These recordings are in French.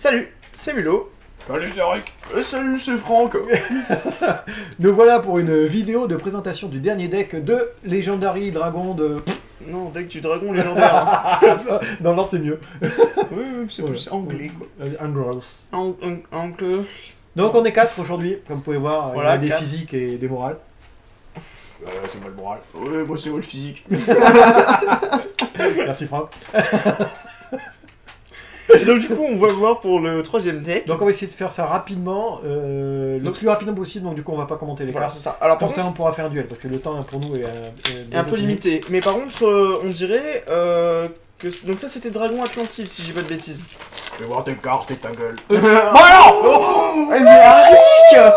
Salut, c'est Mulot. Salut c'est Eric. Salut, c'est Franck. Nous voilà pour une vidéo de présentation du dernier deck de Legendary Dragon de... Non, deck du dragon légendaire. Hein. Dans l'ordre c'est mieux. Oui, c'est plus anglais quoi. Angles. Angle. Donc on est 4 aujourd'hui, comme vous pouvez voir, Voilà, il y a des quatre. physiques et des morales. C'est moi le moral. Ouais, moi c'est moi le physique. Merci Franck. Et donc du coup, on va voir pour le troisième deck. Donc on va essayer de faire ça rapidement, le plus rapidement possible, donc du coup on va pas commenter les Voilà, cartes. c'est ça. Alors par Comme ça contre, on pourra faire un duel, parce que le temps pour nous est un peu limité. Mais par contre, on dirait que... Donc ça c'était Dragon Atlantide, si j'ai pas de bêtises. Je vais voir tes cartes et ta gueule. Voilà. Oh, mais Eric.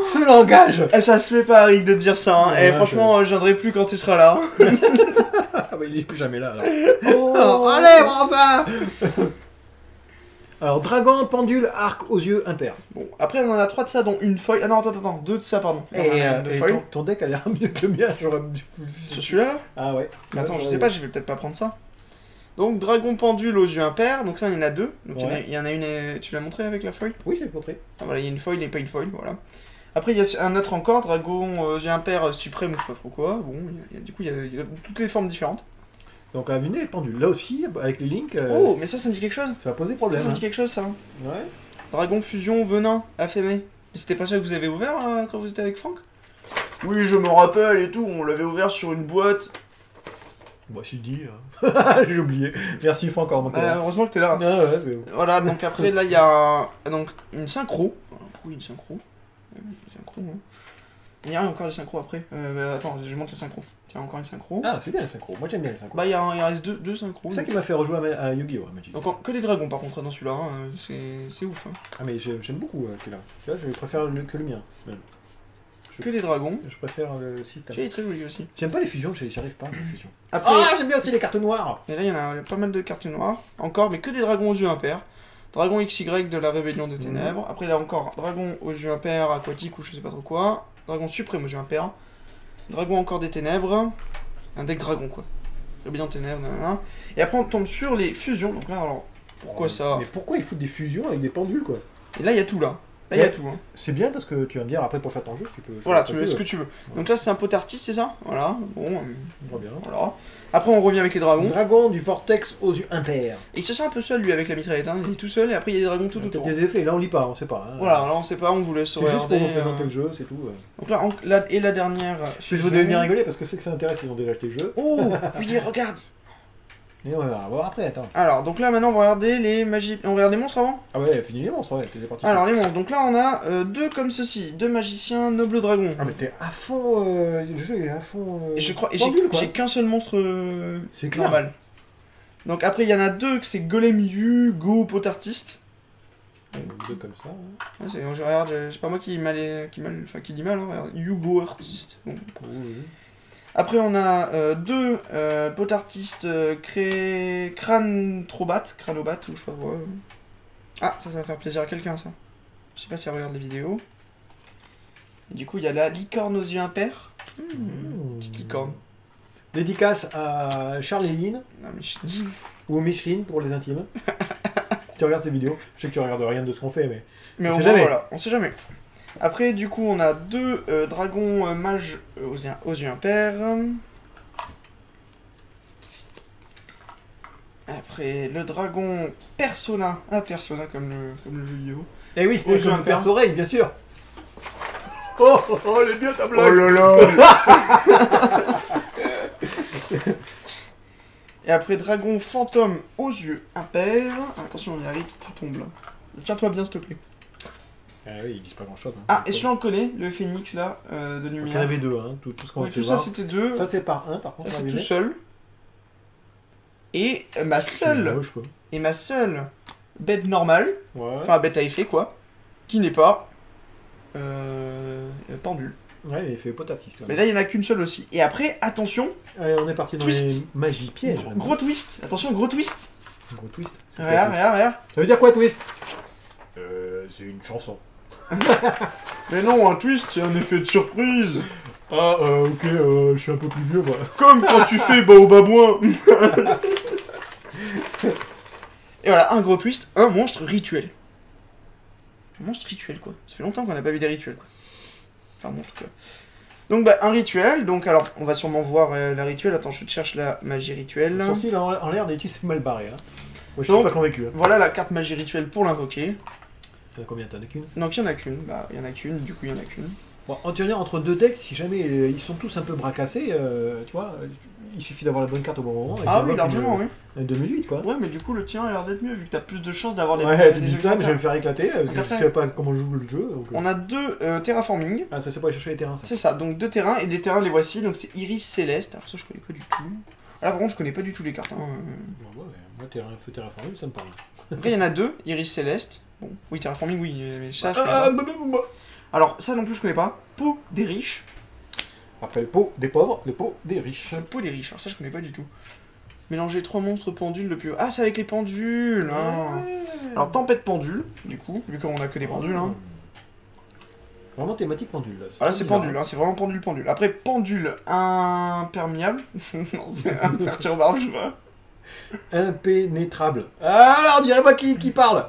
Ce langage. Eh, ça se fait pas, Eric, de dire ça. Hein. Ouais, Et franchement, je viendrai plus quand tu seras là. Ah bah il est plus jamais là alors. Oh, allez, prends ça. Alors dragon, pendule, arc aux yeux impairs. Bon, après on en a 3 de ça, dont une foil. Ah non, attends, 2 de ça, pardon. Et, deux foils. ton deck a l'air mieux que le mien, j'aurais... Sur celui-là là. Ah ouais. Mais attends, Ouais, je ouais. sais pas, je vais peut-être pas prendre ça. Donc, dragon pendule aux yeux impairs. Donc là, il y en a 2. Donc Ouais. il y en a une. Tu l'as montré avec la foil. Oui, j'ai montré. Ah, voilà, il y a une foil et pas une foil, voilà. Après, il y a un autre encore, dragon aux yeux impairs suprême ou je sais pas trop quoi. Bon, du coup, il y a toutes les formes différentes. Donc à venir les pendules. Là aussi, avec les links, Oh, mais ça me dit quelque chose. ça va poser Ça problème. me dit quelque chose, ça. Hein. Ouais. Dragon fusion venin affamé. Mais c'était pas ça que vous avez ouvert quand vous étiez avec Franck? Oui, je me rappelle et tout, on l'avait ouvert sur une boîte. Bon, si dit. J'ai oublié. Merci Franck encore. Heureusement que t'es là. Ah ouais, mais... Voilà, donc après là il y a donc une synchro. Pourquoi une synchro? Une synchro, hein. Il y a encore des synchros après. Attends, je monte les synchros. Tiens, encore une synchro. Ah, c'est bien les synchros. Moi j'aime bien les synchros. Bah il reste deux synchros. C'est ça qui m'a fait rejouer à Yu-Gi-Oh! À Magic. Donc que des dragons par contre dans celui-là, hein, c'est ouf. Hein. Ah mais j'aime beaucoup celui-là. Tu vois, je préfère que le mien. Même. Que des dragons. Je préfère le système. Il est très joli aussi. J'aime pas les fusions, j'arrive pas les fusions. Après, Ah, j'aime bien aussi les cartes noires. et là il y en a pas mal de cartes noires. Encore, mais que des dragons aux yeux impairs. Dragon XY de la rébellion des ténèbres. Après là encore, dragon aux yeux impairs, aquatique ou je sais pas trop quoi. Dragon suprême aux yeux impairs. Dragon encore des ténèbres. Un deck dragon quoi. Rébellion des ténèbres, nanana. Et après on tombe sur les fusions. Donc là alors, pourquoi ça? Mais pourquoi ils foutent des fusions avec des pendules quoi? Et là il y a tout là. Là il y a tout. Hein. C'est bien parce que tu vas me dire après pour faire ton jeu, tu peux... Voilà, tu mets ce que tu veux. Donc là c'est un pot artiste, c'est ça? Voilà, bon, On voit bien. voilà. Après on revient avec les dragons. Dragon du vortex aux yeux impairs. Et il se sent un peu seul lui avec la mitraillette, hein. Il est tout seul et après il y a des dragons tout Peut-être autour. des effets, là on lit pas, on sait pas. Hein. Voilà, alors on sait pas, on vous laisse C'est juste pour regarder. vous présenter le jeu, c'est tout. Donc là, et la dernière. Puis vous devez bien rigoler parce que c'est que ça intéresse, ils ont déjà acheté le jeu. Oh, oui, regarde. Et on va voir après, attends. Alors, donc là maintenant on va regarder les magies. On regarde les monstres avant? Ah ouais, fini les monstres, ouais, t'es parti. Alors, les monstres. Donc là on a deux comme ceci, deux magiciens, noble dragon. Ah mais t'es à fond, le jeu est à fond... Et je crois, et pendule, quoi. j'ai qu'un seul monstre C'est clair. normal. Donc après il y en a deux que c'est Golem Yu, Go, pot artiste. Deux comme ça. Hein. Ouais, je regarde, c'est pas moi qui dit mal, hein, regarde. Yu, Go, artiste. Bon. Oui. Après on a deux pot artistes Cranobat ou je sais pas quoi. Ah, ça va faire plaisir à quelqu'un ça. Je sais pas si elle regarde les vidéos. Et du coup il y a la licorne aux yeux impairs. Petite licorne. Dédicace à Charles et Lynn, Non, mais ou Micheline pour les intimes. Si tu regardes ces vidéos, je sais que tu regardes rien de ce qu'on fait, mais... Mais On au sait moins, jamais. voilà, on sait jamais. Après, du coup, on a deux dragons mages aux yeux impairs. Après, le dragon Persona. Ah, Persona, comme le jeu vidéo. Eh oui, Aux yeux comme le impairs. perce-oreille, bien sûr. Oh, elle est bien ta blague. Oh là là. Et après, dragon fantôme aux yeux impairs. Attention, il y a Rick qui tombe là. Tiens-toi bien, s'il te plaît. Ah oui, ils disent pas grand-chose. Hein. Ah, et celui-là, on le connaît, le phoenix là, de Donc, il y en lumière. avait deux, hein, tout ce qu'on Ouais, a tout fait ça, voir. c'était deux. Ça c'est par un, par contre. Ça, on c'est va tout les seul. Et ma mettre. C'est seule, moche, quoi. bête normale, Ouais. enfin bête à effet quoi, qui n'est pas pendule. Ouais, il fait potatiste. Mais là, il n'y en a qu'une seule aussi. Et après, attention, Allez, on est parti dans Twist. les magies pièges. gros twist. Attention, gros twist. Gros twist. C'est quoi, Regarde, twist regarde, regarde. Ça veut dire quoi, twist? C'est une chanson. Mais non, un twist, c'est un effet de surprise. Ah, ok, je suis un peu plus vieux, moi. Comme quand tu fais Baobabouin. Et voilà, un gros twist, un monstre rituel. Un monstre rituel, quoi. Ça fait longtemps qu'on n'a pas vu des rituels, quoi. Enfin, bon, en tout cas. Donc, bah, un rituel. Donc, alors, on va sûrement voir la rituelle. Attends, je cherche la magie rituelle. Son style en l'air d'habitude c'est mal barré. Hein. Moi, je Donc, suis pas convaincu. Hein. Voilà la carte magie rituelle pour l'invoquer. T'en as combien? T'en as qu'une? Donc, il y en a qu'une. Bah, il y en a qu'une. Du coup, il y en a qu'une. Bon, en théorie, entre deux decks, si jamais ils sont tous un peu bracassés, tu vois, il suffit d'avoir la bonne carte au bon moment. Et Ah tu oui, invoques largement, oui. une 2008, quoi. Ouais, mais du coup, le tien a l'air d'être mieux vu que t'as plus de chances d'avoir les Ouais, tu les dis ça, mais je vais exemplaires. me faire éclater, parce que je après- sais pas comment joue le jeu. Donc, On a deux terraforming. Ah, ça c'est pas aller chercher les terrains, ça. C'est ça, donc deux terrains, et des terrains, les voici. Donc, c'est Iris Céleste. Alors, ça, je connais pas du tout. Là, par contre, je connais pas du tout les cartes. Hein. Bon, ouais, moi, feu terraforming, ça me parle. Après, il y en a deux, Iris Céleste. Bon, oui, terraforming, oui, mais ça, je connais pas. Alors, ça non plus, je connais pas. Peau des riches. Après le pot des pauvres, le pot des riches. Peau des riches, alors ça, je connais pas du tout. Mélanger trois monstres pendules le plus haut. Ah, c'est avec les pendules hein. Alors, tempête pendule, du coup, vu qu'on a que des pendules. Hein. Vraiment thématique pendule, là. Voilà, c'est pendule, hein, c'est vraiment pendule. Après, pendule imperméable. Non, c'est imperturbable, je vois. Impénétrable. Ah, on dirait pas qui parle.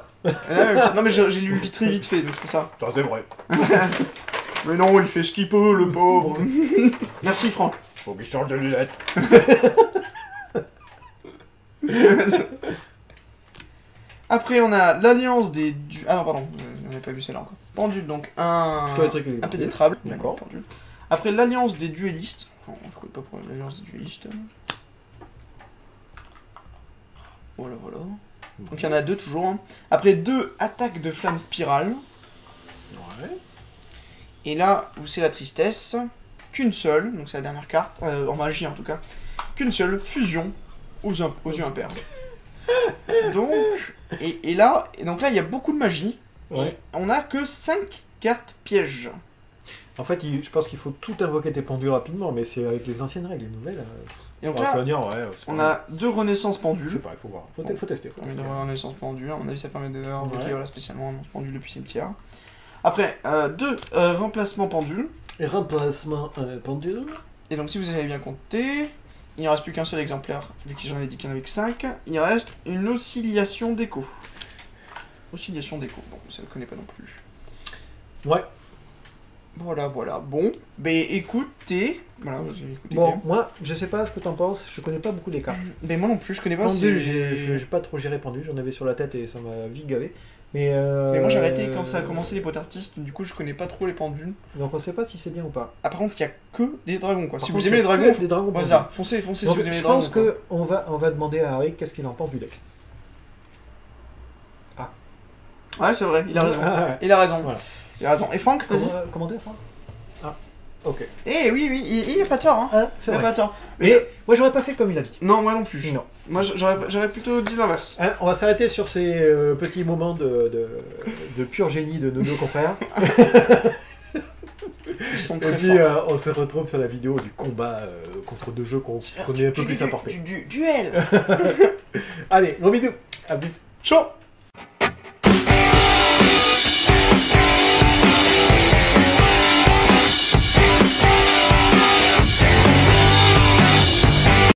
Non, mais j'ai lu très vite fait, donc c'est pour ça. Ça, c'est vrai. Mais non, il fait ce qu'il peut, le pauvre. Merci, Franck. Faut qu'il change de lunettes. Après, on a l'alliance des... Ah non, pardon, on n'avait pas vu celle-là encore. Pendule, donc Je dois être équilibré. impénétrable. D'accord. Pendule. Après, l'alliance des duellistes. Non, je ne connais pas pour l'alliance des duellistes. Voilà, voilà. Donc il y en a deux toujours. Hein. Après, deux attaques de flamme spirale. Ouais. Et là où c'est la tristesse, qu'une seule, donc c'est la dernière carte, en magie en tout cas, qu'une seule fusion aux yeux impairs. Donc, et là, donc là il y a beaucoup de magie. Ouais. Et on a que 5 cartes pièges. En fait, je pense qu'il faut tout invoquer tes pendules rapidement, mais c'est avec les anciennes règles, les nouvelles. Et donc ça là, va venir, ouais. on a deux renaissances Je sais pendules. pas, il faut voir. Faut Bon. tester. Faut tester. Deux renaissances pendules, à mon avis ça permet de invoquer Ouais. voilà, spécialement un pendule depuis cimetière. Après, deux remplacements pendules. Et remplacement pendule. Et donc si vous avez bien compté, il ne reste plus qu'un seul exemplaire, vu que j'en avais dit qu'il y en avait que 5. Il reste une oscillation d'écho. Oscillation d'écho, bon, ça ne connaît pas non plus. Ouais. Voilà, voilà. Bon, ben écoutez... Voilà, vous avez écouté. Bon, moi, je sais pas ce que t'en penses, je connais pas beaucoup les cartes. Ben moi non plus, je connais pas. Pendule, c'est- j'ai pas trop géré pendule, j'en avais sur la tête et ça m'a vite gavé. Mais moi j'ai arrêté quand ça a commencé les potes artistes, du coup je connais pas trop les pendules. Donc on sait pas si c'est bien ou pas. Ah par contre il y a que des dragons quoi. Par Si contre, vous aimez les il y a dragons, que des dragons ouais, pendus. ça, foncez Donc, si vous aimez les je dragons. pense quoi. qu'on va demander à Harry qu'est-ce qu'il en pense du deck. Ouais c'est vrai, il a raison. Ah, ouais. Il a raison. Voilà. Il a raison. Et Franck, vas-y. Comment dire, Franck? Ah, ok. Eh oui, oui, il a pas tort hein. Ah, c'est Il a vrai. pas tort. Mais moi j'aurais pas fait comme il a dit. Non, moi non plus. Non. Moi j'aurais plutôt dit l'inverse. Hein, on va s'arrêter sur ces petits moments de pur génie de nos deux confrères. Ils sont Et très puis forts. on se retrouve sur la vidéo du combat contre deux jeux qu'on est un peu plus apportés. Duel. Allez, gros bisous. À plus. Ciao.